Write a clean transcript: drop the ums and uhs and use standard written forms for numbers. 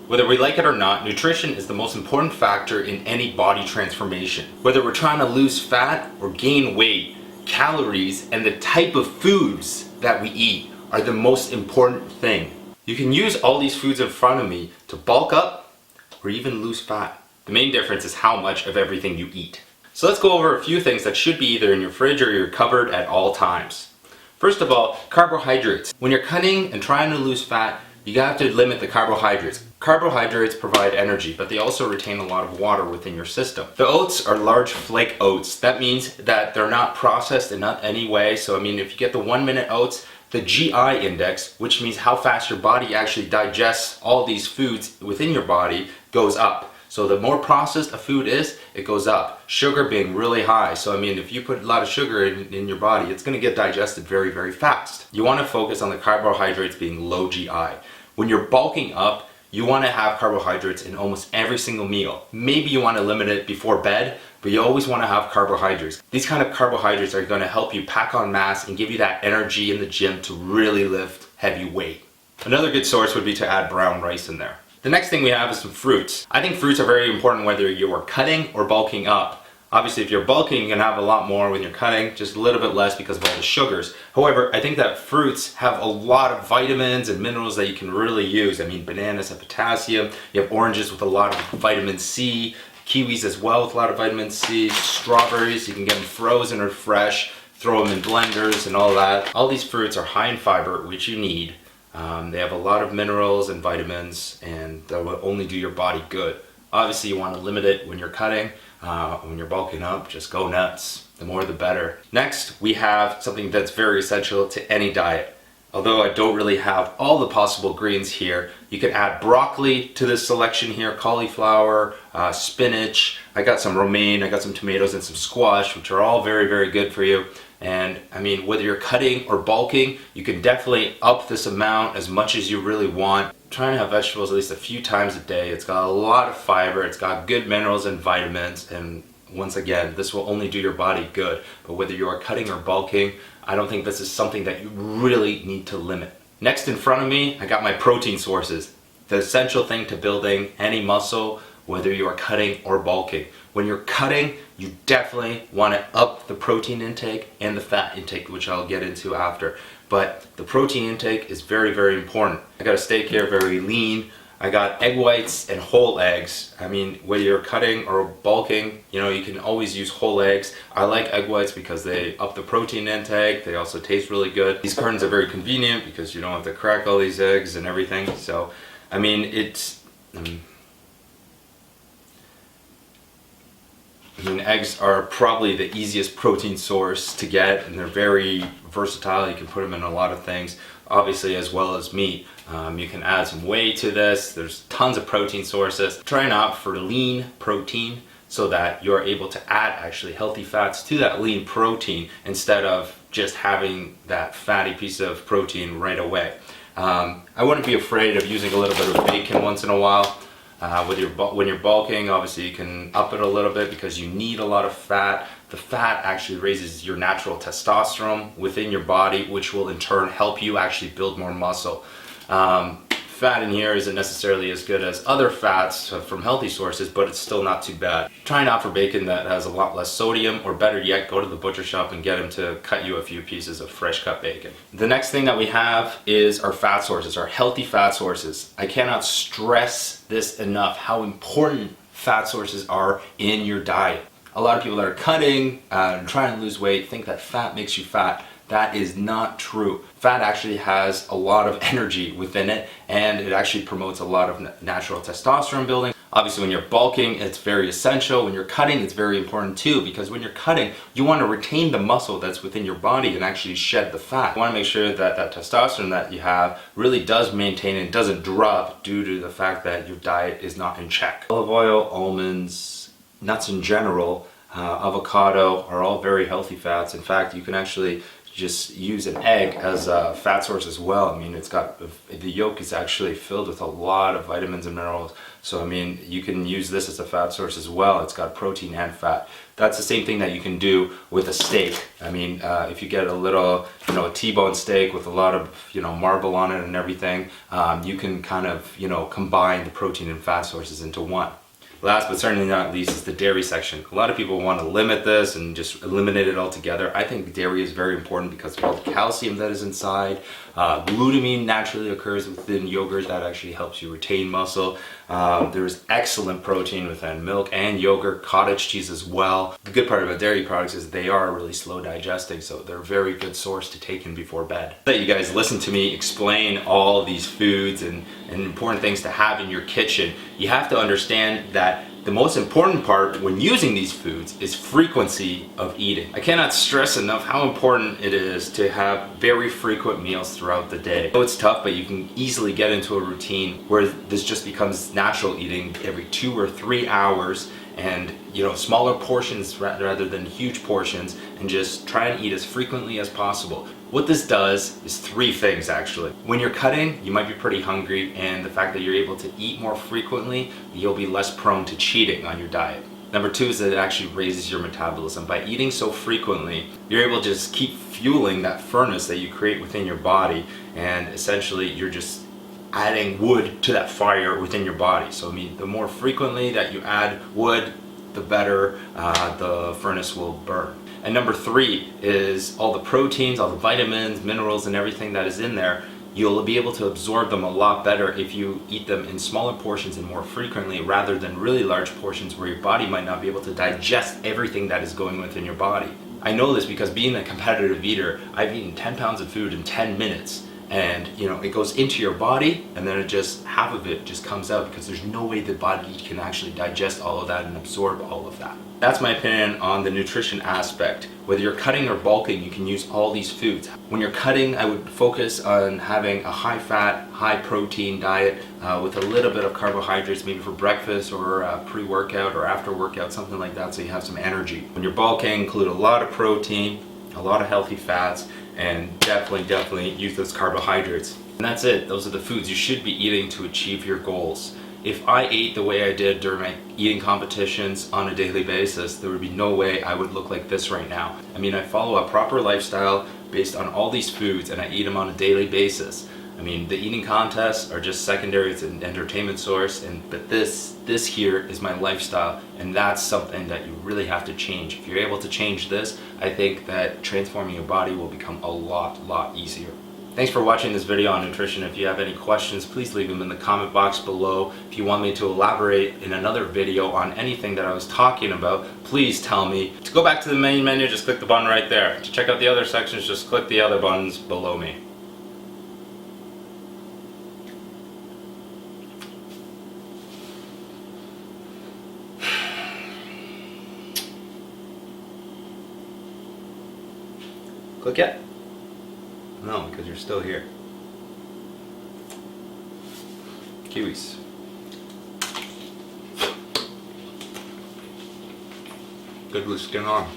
Whether we like it or not, nutrition is the most important factor in any body transformation. Whether we're trying to lose fat or gain weight, calories and the type of foods that we eat are the most important thing. You can use all these foods in front of me to bulk up or even lose fat. The main difference is how much of everything you eat. So let's go over a few things that should be either in your fridge or your cupboard at all times. First of all, carbohydrates. When you're cutting and trying to lose fat, you have to limit the carbohydrates. Carbohydrates provide energy, but they also retain a lot of water within your system. The oats are large flake oats. That means that they're not processed in any way. So I mean, if you get the 1 minute oats, the GI index, which means how fast your body actually digests all these foods within your body, goes up. So the more processed a food is, it goes up. Sugar being really high. So I mean, if you put a lot of sugar in your body, it's going to get digested very, very fast. You want to focus on the carbohydrates being low GI. When you're bulking up, you want to have carbohydrates in almost every single meal. Maybe you want to limit it before bed, but you always want to have carbohydrates. These kind of carbohydrates are going to help you pack on mass and give you that energy in the gym to really lift heavy weight. Another good source would be to add brown rice in there. The next thing we have is some fruits. I think fruits are very important whether you are cutting or bulking up. Obviously, if you're bulking, you can have a lot more when you're cutting, just a little bit less because of all the sugars. However, I think that fruits have a lot of vitamins and minerals that you can really use. I mean, bananas have potassium, you have oranges with a lot of vitamin C, kiwis as well with a lot of vitamin C, strawberries, you can get them frozen or fresh, throw them in blenders and all that. All these fruits are high in fiber, which you need. They have a lot of minerals and vitamins, and that will only do your body good. Obviously, you want to limit it when you're cutting. When you're bulking up, just go nuts. The more the better. Next, we have something that's very essential to any diet. Although I don't really have all the possible greens here, you can add broccoli to this selection here, cauliflower, spinach. I got some romaine, I got some tomatoes and some squash, which are all very, very good for you. And I mean, whether you're cutting or bulking, you can definitely up this amount as much as you really want. Trying to have vegetables at least a few times a day. It's got a lot of fiber, it's got good minerals and vitamins, and once again, this will only do your body good. But whether you are cutting or bulking, I don't think this is something that you really need to limit. Next in front of me, I got my protein sources. The essential thing to building any muscle, whether you are cutting or bulking. When you're cutting, you definitely want to up the protein intake and the fat intake, which I'll get into after. But the protein intake is very, very important. I got a steak here, very lean. I got egg whites and whole eggs. I mean, whether you're cutting or bulking, you know, you can always use whole eggs. I like egg whites because they up the protein intake. They also taste really good. These cartons are very convenient because you don't have to crack all these eggs and everything. So, I mean, eggs are probably the easiest protein source to get, and they're very versatile. You can put them in a lot of things, obviously, as well as meat. You can add some whey to this. There's tons of protein sources. Try and opt for lean protein so that you're able to add actually healthy fats to that lean protein instead of just having that fatty piece of protein right away. I wouldn't be afraid of using a little bit of bacon once in a while. When you're bulking, obviously you can up it a little bit because you need a lot of fat. The fat actually raises your natural testosterone within your body, which will in turn help you actually build more muscle. Fat in here isn't necessarily as good as other fats from healthy sources, but it's still not too bad. Try not for bacon that has a lot less sodium, or better yet, go to the butcher shop and get him to cut you a few pieces of fresh cut bacon. The next thing that we have is our fat sources, our healthy fat sources. I cannot stress this enough, how important fat sources are in your diet. A lot of people that are cutting and trying to lose weight think that fat makes you fat. That is not true. Fat actually has a lot of energy within it, and it actually promotes a lot of natural testosterone building. Obviously, when you're bulking, it's very essential. When you're cutting, it's very important too, because when you're cutting, you want to retain the muscle that's within your body and actually shed the fat. You want to make sure that that testosterone that you have really does maintain and doesn't drop due to the fact that your diet is not in check. Olive oil, almonds, nuts in general, avocado are all very healthy fats. In fact, you can actually just use an egg as a fat source as well. I mean, it's got, the yolk is actually filled with a lot of vitamins and minerals. So I mean, you can use this as a fat source as well. It's got protein and fat. That's the same thing that you can do with a steak. I mean, if you get a little, a T-bone steak with a lot of, marble on it and everything, you can kind of, combine the protein and fat sources into one. Last but certainly not least is the dairy section. A lot of people want to limit this and just eliminate it altogether. I think dairy is very important because of all the calcium that is inside. Glutamine naturally occurs within yogurt that actually helps you retain muscle. There's excellent protein within milk and yogurt, cottage cheese as well. The good part about dairy products is they are really slow digesting, so they're a very good source to take in before bed. That you guys listen to me explain all these foods and important things to have in your kitchen. You have to understand that the most important part when using these foods is frequency of eating. I cannot stress enough how important it is to have very frequent meals throughout the day. I know it's tough, but you can easily get into a routine where this just becomes natural eating every 2 or 3 hours, and smaller portions rather than huge portions, and just try and eat as frequently as possible. What this does is 3 things actually. When you're cutting, you might be pretty hungry, and the fact that you're able to eat more frequently, you'll be less prone to cheating on your diet. Number 2 is that it actually raises your metabolism. By eating so frequently, you're able to just keep fueling that furnace that you create within your body, and essentially you're just adding wood to that fire within your body. So I mean, the more frequently that you add wood, the better the furnace will burn. And number 3 is all the proteins, all the vitamins, minerals, and everything that is in there. You'll be able to absorb them a lot better if you eat them in smaller portions and more frequently, rather than really large portions where your body might not be able to digest everything that is going within your body. I know this because being a competitive eater, I've eaten 10 pounds of food in 10 minutes. And it goes into your body, and then half of it just comes out because there's no way the body can actually digest all of that and absorb all of that. That's my opinion on the nutrition aspect. Whether you're cutting or bulking, you can use all these foods. When you're cutting, I would focus on having a high fat, high protein diet with a little bit of carbohydrates, maybe for breakfast or pre-workout or after workout, something like that, so you have some energy. When you're bulking, include a lot of protein, a lot of healthy fats, and definitely use those carbohydrates. And that's it. Those are the foods you should be eating to achieve your goals. If I ate the way I did during my eating competitions on a daily basis, there would be no way I would look like this right now. I mean, I follow a proper lifestyle based on all these foods, and I eat them on a daily basis. I mean, the eating contests are just secondary. It's an entertainment source, but this here is my lifestyle, and that's something that you really have to change. If you're able to change this, I think that transforming your body will become a lot easier. Thanks for watching this video on nutrition. If you have any questions, please leave them in the comment box below. If you want me to elaborate in another video on anything that I was talking about, please tell me. To go back to the main menu, just click the button right there. To check out the other sections, just click the other buttons below me. Click it? No, because you're still here. Kiwis. Good with skin on.